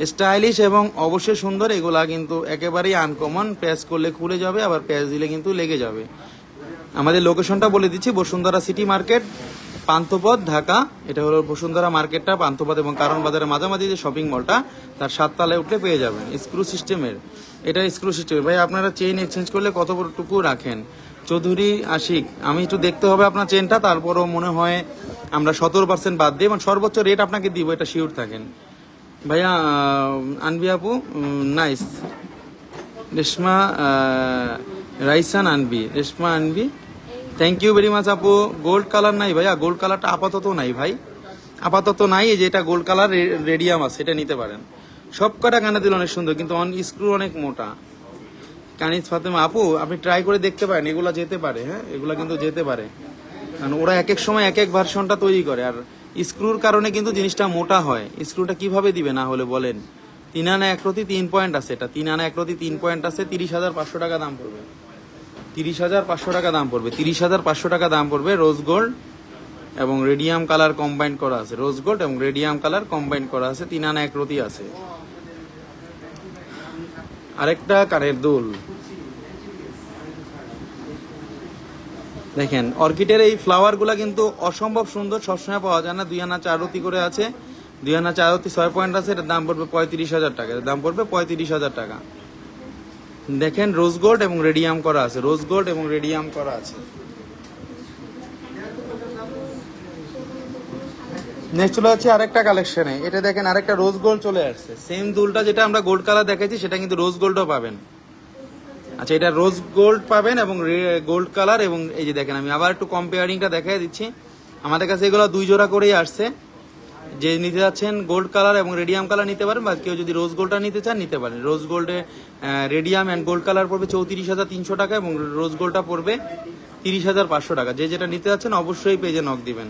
স্টাইলিশ এবং অবশ্যই সুন্দর। এগুলা কিন্তু একেবারেই আনকমন। প্যাচ করলে খুলে যাবে, আবার প্যাচ দিলে কিন্তু লেগে যাবে। আমাদের লোকেশনটা বলে দিচ্ছি, বসুন্ধরা সিটি মার্কেট, পান্থপথ, ঢাকা। এটা হলো বসুন্ধরা মার্কেটটা, পান্থপথ এবং কারণ বাজারের মাঝামাঝি যে শপিং মলটা, তার 7 তলায় উঠলে পেয়ে যাবেন। স্ক্রু সিস্টেমের, এটা স্ক্রু সিস্টেমের। ভাই আপনারা চেইন এক্সচেঞ্জ করলে কতটুকু রাখেন? চৌধুরী আশিক, আমি একটু দেখতে হবে আপনার চেনটা, তারপরও মনে হয় আমরা 17% বাদ দিই এবং সর্বোচ্চ রেট আপনাকে দিব, এটা শিওর থাকেন। ভাইয়া আনবি আপু, নাইস। রেশমা রাইসান আনবি, রেশমা আনবি, থ্যাংক ইউ ভেরি মাচ আপু। গোল্ড কালার নাই ভাইয়া, গোল্ড কালারটা আপাতত নাই ভাই, আপাতত নাই। এই যে এটা গোল্ড কালার রেডিয়াম আছে, এটা নিতে পারেন। সব কটা কানে দিল অনেক সুন্দর, কিন্তু স্ক্রু অনেক মোটা। কানিজ ফাতেমা আপু, আপনি ট্রাই করে দেখতে পারেন, এগুলা যেতে পারে। হ্যাঁ, এগুলা কিন্তু যেতে পারে, কারণ ওরা এক এক সময় এক এক ভার্সনটা তৈরি করে, আর স্ক্রুর কারণে কিন্তু জিনিসটা মোটা হয়। স্ক্রুটা কিভাবে দিবে না হলে বলেন? 3 আনা 1 রতি 3 পয়েন্ট আছে, এটা 3 আনা 1 রতি 3 পয়েন্ট আছে। 30,500 টাকা দাম পড়বে, 30,500 টাকা দাম পড়বে, 30,500 টাকা দাম পড়বে। রোজ গোল্ড এবং রেডিয়াম কালার কম্বাইন করা আছে, রোজ গোল্ড এবং রেডিয়াম কালার কম্বাইন করা আছে, 3 আনা 1 রতি আছে। আরেকটা কানের দুল দেখেন, অর্কিডের এই ফ্লাওয়ার গুলা কিন্তু অসম্ভব সুন্দর, সবসময় পাওয়া যায় না। 2 আনা 4 রতি করে আছে, 2 আনা 4 রতি 6 পয়েন্ট আছে। এটার দাম পড়বে 35,000 টাকা, এটার দাম পড়বে 35,000 টাকা। দেখেন রোজ গোল্ড এবং রেডিয়াম করা আছে, রোজ গোল্ড এবং রেডিয়াম করা আছে। নেক্সট চলে যাচ্ছে আরেকটা কালেকশনে। এটা দেখেন আরেকটা রোজ গোল্ড চলে আসছে, সেম দুলটা যেটা আমরা গোল্ড কালার দেখাইছি সেটা কিন্তু রোজ গোল্ডও পাবেন। আচ্ছা, এটা রোজ গোল্ড পাবেন এবং গোল্ড কালার। এবং এই যে দেখেন, আমি আবার একটু কম্পেয়ারিংটা দেখাই দিচ্ছি। আমাদের কাছে এগুলো 2 জোড়া করেই আসছে। যে নিতে যাচ্ছেন গোল্ড কালার এবং রেডিয়াম কালার নিতে পারেন, বা কেউ যদি রোজ গোল্ডটা নিতে চান নিতে পারেন। রোজ গোল্ডে রেডিয়াম অ্যান্ড গোল্ড কালার পড়বে 34,300 টাকা এবং রোজ গোল্ডটা পড়বে 30,500 টাকা। যে যেটা নিতে যাচ্ছেন অবশ্যই পেজে নক দিবেন।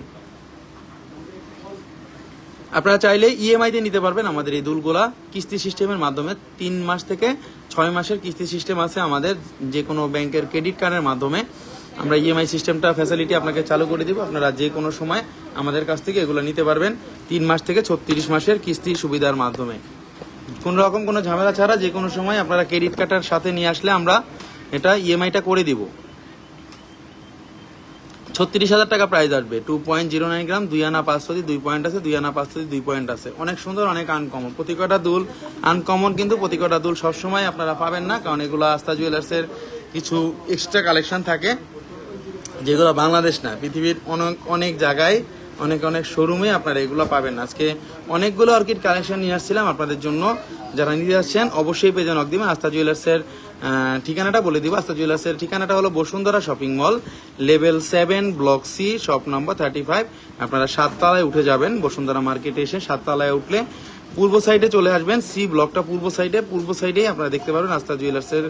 আপনারা চাইলে ইএমআই তে নিতে পারবেন আমাদের এই দুলগুলা, কিস্তি সিস্টেমের মাধ্যমে। 3 মাস থেকে 6 মাসের কিস্তি সিস্টেম আছে আমাদের, যে কোনো ব্যাংকের ক্রেডিট কার্ডের মাধ্যমে আমরা ইএমআই সিস্টেমটা ফ্যাসিলিটি আপনাকে চালু করে দিব। আপনারা যে কোনো সময় আমাদের কাছ থেকে এগুলো নিতে পারবেন 3 মাস থেকে 36 মাসের কিস্তি সুবিধার মাধ্যমে, কোন রকম কোনো ঝামেলা ছাড়া। যে কোনো সময় আপনারা ক্রেডিট কার্ডের সাথে নিয়ে আসলে আমরা এটা ইএমআইটা করে দিব। 36,000 টাকা প্রাইস আসবে। 2.09 গ্রাম, 2 আনা 5 রতি 2 পয়েন্ট আছে, 2 আনা 5 রতি 2 পয়েন্ট আছে। অনেক সুন্দর, অনেক আনকমন। প্রতি কটা দুল আনকমন, কিন্তু প্রতি কটা দুল সবসময় আপনারা পাবেন না, কারণ এগুলো আস্থা জুয়েলার্সের কিছু এক্সট্রা কালেকশন থাকে যেগুলো বাংলাদেশ না, পৃথিবীর অনেক জায়গায় অনেক শোরুমে আপনারা এগুলো পাবেন। আজকে অনেকগুলো অর্কিড কালেকশন নিয়ে আসছিলাম আপনাদের জন্য। যারা নিতে আসছেন অবশ্যই পেজে নক দিবেন। আস্থা জুয়েলার্সের ঠিকানাটা বলে দিব। আস্থা জুয়েলার্সের ঠিকানাটা হলো Bashundhara shopping mall, level 7, block C, shop নম্বর 35। আপনারা 7 তলায় উঠে যাবেন। বসুন্ধরা মার্কেটে এসে 7 তলায় উঠলে পূর্ব সাইডে চলে আসবেন, সি ব্লকটা পূর্ব সাইডে আপনারা দেখতে পাবেন আস্থা জুয়েলার্সের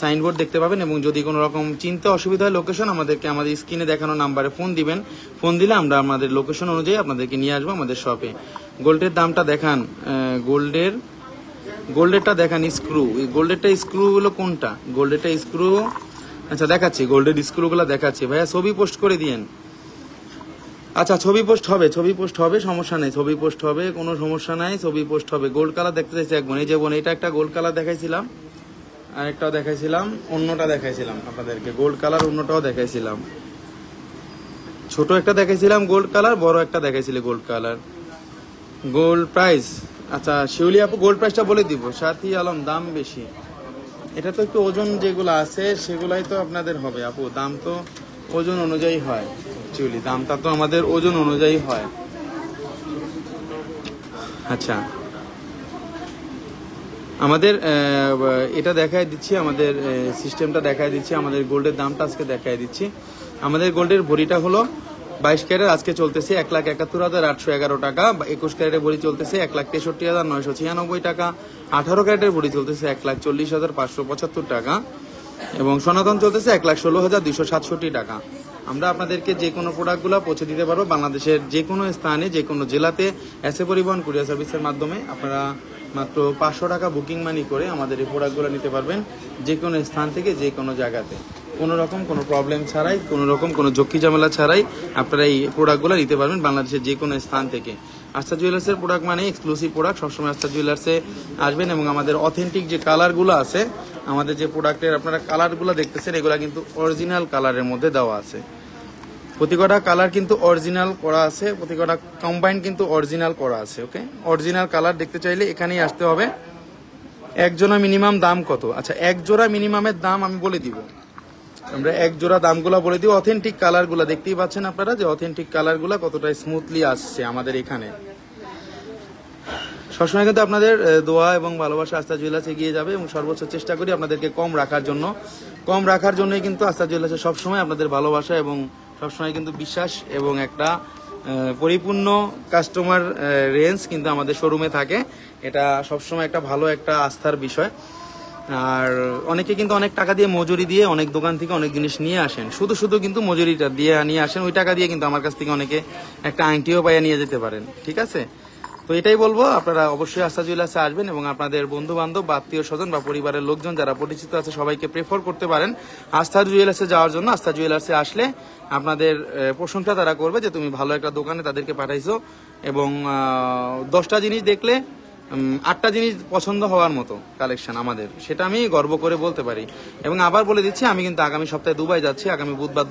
সাইনবোর্ড দেখতে পাবেন। এবং যদি কোনো রকম চিনতে অসুবিধা হয় লোকেশন, আমাদেরকে আমাদের স্ক্রিনে দেখানো নাম্বারে ফোন দিবেন। ফোন দিলে আমরা আমাদের লোকেশন অনুযায়ী আপনাদেরকে নিয়ে আসবো আমাদের শপে। গোল্ডের দামটা দেখান, গোল্ডেরটা দেখান। স্ক্রু, গোল্ডেরটা স্ক্রু গুলো কোনটা? গোল্ডেরটা স্ক্রু, আচ্ছা দেখাচ্ছি, গোল্ডের স্ক্রু গুলো দেখাচ্ছি। ভাইয়া ছবি পোস্ট করে দিয়েন। আচ্ছা, ছবি পোস্ট হবে, সমস্যা নেই, ছবি পোস্ট হবে, কোনো সমস্যা নাই, ছবি পোস্ট হবে। গোল্ড কালার দেখতে চাইছি এক বোন, এই যে বোন, এটা একটা গোল্ড কালার দেখাইছিলাম, আরেকটাও দেখাইছিলাম, অন্যটা দেখাইছিলাম আপনাদেরকে গোল্ড কালার, অন্যটাও দেখাইছিলাম। ছোট একটা দেখাইছিলাম গোল্ড কালার, বড় একটা দেখাইছিল গোল্ড কালার। গোল্ড প্রাইস, আচ্ছা শিউলি আপু গোল্ড প্রাইসটা বলে দিব। সাথী আলম, দাম বেশি, এটা তো একটু ওজন যেগুলো আছে সেগুলাই তো আপনাদের হবে আপু, দাম তো ওজন অনুযায়ী হয়। অ্যাকচুয়ালি দামটা তো আমাদের ওজন অনুযায়ী হয়। আচ্ছা, আমাদের এটা দেখায় দিচ্ছি, আমাদের সিস্টেমটা দেখায় দিচ্ছি, আমাদের গোল্ডের দামটা আজকে দেখায় দিচ্ছি। আমাদের গোল্ডের ভরিটা হলো 22 ক্যারেট, আজকে চলতেছে 1,71,811 টাকা। 21 ক্যারেটের ভরি চলতেছে 1,63,996 টাকা। 18 ক্যারেটের ভরি চলতেছে 1,40,575 টাকা এবং সনাতন চলতেছে 1,16,267 টাকা। আমরা আপনাদেরকে যে কোনো প্রোডাক্টগুলো পৌঁছে দিতে পারবো বাংলাদেশের যে কোনো স্থানে, যে কোনো জেলাতে। এসএ পরিবহন কুরিয়ার সার্ভিসের মাধ্যমে আপনারা মাত্র 500 টাকা বুকিং মানি করে আমাদের এই প্রোডাক্টগুলো নিতে পারবেন যে কোনো স্থান থেকে, যে কোনো জায়গাতে। কোনো রকম কোনো প্রবলেম ছাড়াই, কোনো রকম কোনো ঝক্কি ঝামেলা ছাড়াই আপনারা এই প্রোডাক্টগুলো নিতে পারবেন বাংলাদেশের যে কোনো স্থান থেকে। আস্থা জুয়েলার্সের প্রোডাক্ট মানে এক্সক্লুসিভ প্রোডাক্ট, সবসময় আস্থা জুয়েলার্সে আসবেন এবং আমাদের অথেন্টিক যে কালারগুলো আছে, আমাদের যে প্রোডাক্টের আপনারা কালারগুলো দেখতেছেন এগুলো কিন্তু অরিজিনাল কালারের মধ্যে দেওয়া আছে। প্রতিকটা কালার কিন্তু অরিজিনাল করা আছে, প্রতিকটা কম্বাইন কিন্তু অরিজিনাল করা আছে। ওকে, অরিজিনাল কালার দেখতে চাইলে এখানেই আসতে হবে। এক জোড়া মিনিমাম দাম কত? আচ্ছা, এক জোড়া মিনিমামের দাম আমি বলে দিব, আমরা এক জোড়া দামগুলো বলে দিব। অথেন্টিক কালারগুলো দেখতেই পাচ্ছেন আপনারা যে অথেন্টিক কালারগুলো কতটা স্মুথলি আসছে আমাদের এখানে। সবসময় কিন্তু আপনাদের দোয়া এবং ভালোবাসা আস্থা জুয়েলার্স এগিয়ে যাবে এবং সর্বোচ্চ চেষ্টা করি আপনাদেরকে কম রাখার জন্যই কিন্তু আস্থা জুয়েলার্সে সবসময় আপনাদের ভালোবাসা এবং সবসময় কিন্তু বিশ্বাস এবং একটা পরিপূর্ণ কাস্টমার রেঞ্জ কিন্তু আমাদের শোরুমে থাকে। এটা সবসময় একটা ভালো একটা আস্থার বিষয়। আর অনেকে কিন্তু অনেক টাকা দিয়ে মজুরি দিয়ে অনেক দোকান থেকে অনেক জিনিস নিয়ে আসেন, শুধু কিন্তু মজুরিটা দিয়ে নিয়ে আসেন, ওই টাকা দিয়ে কিন্তু আমার কাছ থেকে অনেকে একটা আংটিও পাইয়া নিয়ে যেতে পারেন। ঠিক আছে, তো এটাই বলবো, আপনারা অবশ্যই আস্থা জুয়েলার্সে আসবেন এবং আপনাদের বন্ধু বান্ধব বা আত্মীয় স্বজন বা পরিবারের লোকজন যারা পরিচিত আছে সবাইকে প্রেফার করতে পারেন আস্থা জুয়েলার্সে যাওয়ার জন্য। আস্থা জুয়েলার্সে আসলে আপনাদের প্রশংসা তারা করবে যে তুমি ভালো একটা দোকানে তাদেরকে পাঠাইছো এবং 10টা জিনিস দেখলে 8টা জিনিস পছন্দ হওয়ার মতো কালেকশন আমাদের, সেটা আমি গর্ব করে বলতে পারি। এবং আবার বলে দিচ্ছি, আমি কিন্তু আগামী সপ্তাহে দুবাই যাচ্ছি, আগামী বুধবার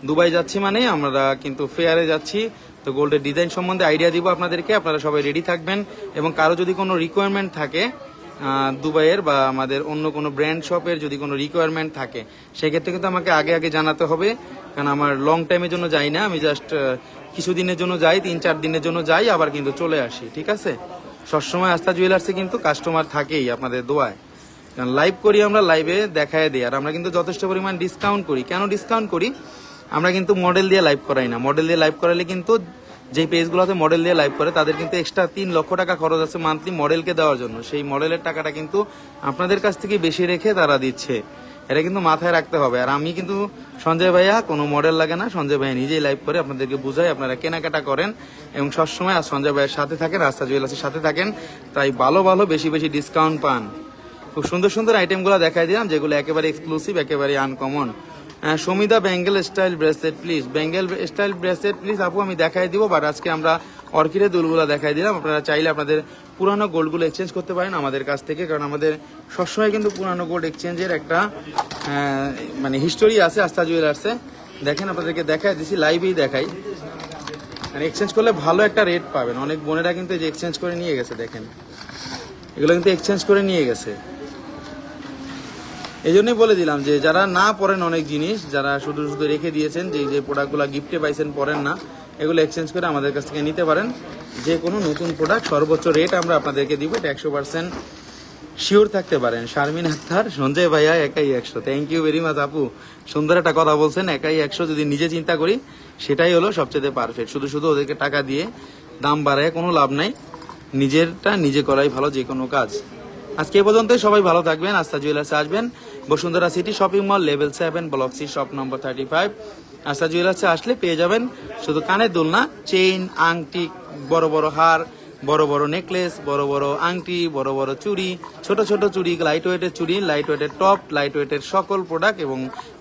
দুবাই যাচ্ছি মানে আমরা কিন্তু ফেয়ারে যাচ্ছি। তো গোল্ডের ডিজাইন সম্বন্ধে আইডিয়া দিব আপনাদেরকে, আপনারা সবাই রেডি থাকবেন। এবং কারো যদি কোনো রিকোয়ারমেন্ট থাকে দুবাইয়ের বা আমাদের অন্য কোনো ব্র্যান্ড শপের যদি কোনো রিকোয়ারমেন্ট থাকে, সেক্ষেত্রে কিন্তু আমাকে আগে জানাতে হবে, কারণ আমার লং টাইমের জন্য যাই না, আমি জাস্ট কিছুদিনের জন্য যাই, 3-4 দিনের জন্য যাই, আবার কিন্তু চলে আসি। ঠিক আছে, সবসময় আস্থা জুয়েলার্সে কিন্তু কাস্টমার থাকেই আপনাদের দোয়ায়, কারণ লাইভ করি আমরা, লাইভে দেখায় দিই। আর আমরা কিন্তু যথেষ্ট পরিমাণ ডিসকাউন্ট করি। কেন ডিসকাউন্ট করি? আমরা কিন্তু মডেল দিয়ে লাইভ করাই না। মডেল দিয়ে লাইভ করালে কিন্তু যে পেজগুলোতে মডেল দিয়ে লাইভ করে তাদের কিন্তু এক্সট্রা 3 লক্ষ টাকা খরচ আছে মান্থলি মডেলকে দেওয়ার জন্য। সেই মডেলের টাকাটা কিন্তু আপনাদের কাছ থেকে বেশি রেখে তারা দিচ্ছে, এটা কিন্তু মাথায় রাখতে হবে। আর আমি কিন্তু সঞ্জয় ভাইয়া কোনো মডেল লাগে না, সঞ্জয় ভাইয়া নিজেই লাইভ করে আপনাদেরকে বুঝাই, আপনারা কেনাকাটা করেন এবং সবসময় আর সঞ্জয় ভাইয়ের সাথে থাকেন, আস্থা জুয়েলার্সের সাথে থাকেন, তাই ভালো বেশি ডিসকাউন্ট পান। খুব সুন্দর আইটেমগুলো দেখাই দিলাম যেগুলো একেবারে এক্সক্লুসিভ, একেবারে uncommon. Samita bangle style bracelet please, bangle style bracelet please আপু আমি দেখাই দিব, বাট আজকে আমরা অর্কিডের দুলগুলো দেখাই দিলাম। আপনারা চাইলে আপনাদের পুরানো গোল্ডগুলো এক্সচেঞ্জ করতে পারেন আমাদের কাছ থেকে, কারণ আমাদের সবসময় কিন্তু পুরানো গোল্ড এক্সচেঞ্জের একটা মানে হিস্টোরি আছে আস্থা জুয়েলার্সে। দেখেন, আপনাদেরকে দেখাই দিছি, লাইভেই দেখাই। মানে এক্সচেঞ্জ করলে ভালো একটা রেট পাবেন। অনেক বোনেরা কিন্তু এই যে এক্সচেঞ্জ করে নিয়ে গেছে, দেখেন এগুলো কিন্তু এক্সচেঞ্জ করে নিয়ে গেছে। এই জন্যই বলে দিলাম যে যারা না পড়েন অনেক জিনিস, যারা শুধু রেখে দিয়েছেন, যে প্রোডাক্টগুলো গিফটে পাইছেন পড়েন না, এগুলো এক্সচেঞ্জ করে আমাদের কাছ থেকে নিতে পারেন। যে কোনো নতুন প্রোডাক্ট সর্বোচ্চ রেট আমরা আপনাদেরকে দিব, এটা 100% শিওর থাকতে পারেন। শারমিন আক্তার, সঞ্জয় ভাইয়া একাই 100, থ্যাংক ইউ ভেরি মাচ আপু, সুন্দর একটা কথা বলছেন। একাই 100 যদি নিজে চিন্তা করি সেটাই হলো সবচেয়ে পারফেক্ট। শুধু ওদেরকে টাকা দিয়ে দাম বাড়ায় কোনো লাভ নাই, নিজেরটা নিজে করাই ভালো যে কোনো কাজ। আজকে এ পর্যন্তই, সবাই ভালো থাকবেন। আস্থা জুয়েলার্সে আসবেন, Bashundhara city shopping mall, level 7, block C, shop নম্বর 35। আস্থা জুয়েলার্সে আসলে পেয়ে যাবেন শুধু কানের দুল না, চেইন, আংটি, বড় হার, বড় নেকলেস, বড় আংটি, বড় চুড়ি, ছোট চুড়ি, লাইট ওয়েটের চুড়ি, লাইট ওয়েটের টপ, লাইট ওয়েটের সকল প্রোডাক্ট এবং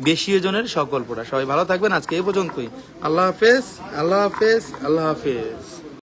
বেশি ওজনের সকল প্রোডাক্ট। সবাই ভালো থাকবেন, আজকে এই পর্যন্তই। আল্লাহ হাফেজ।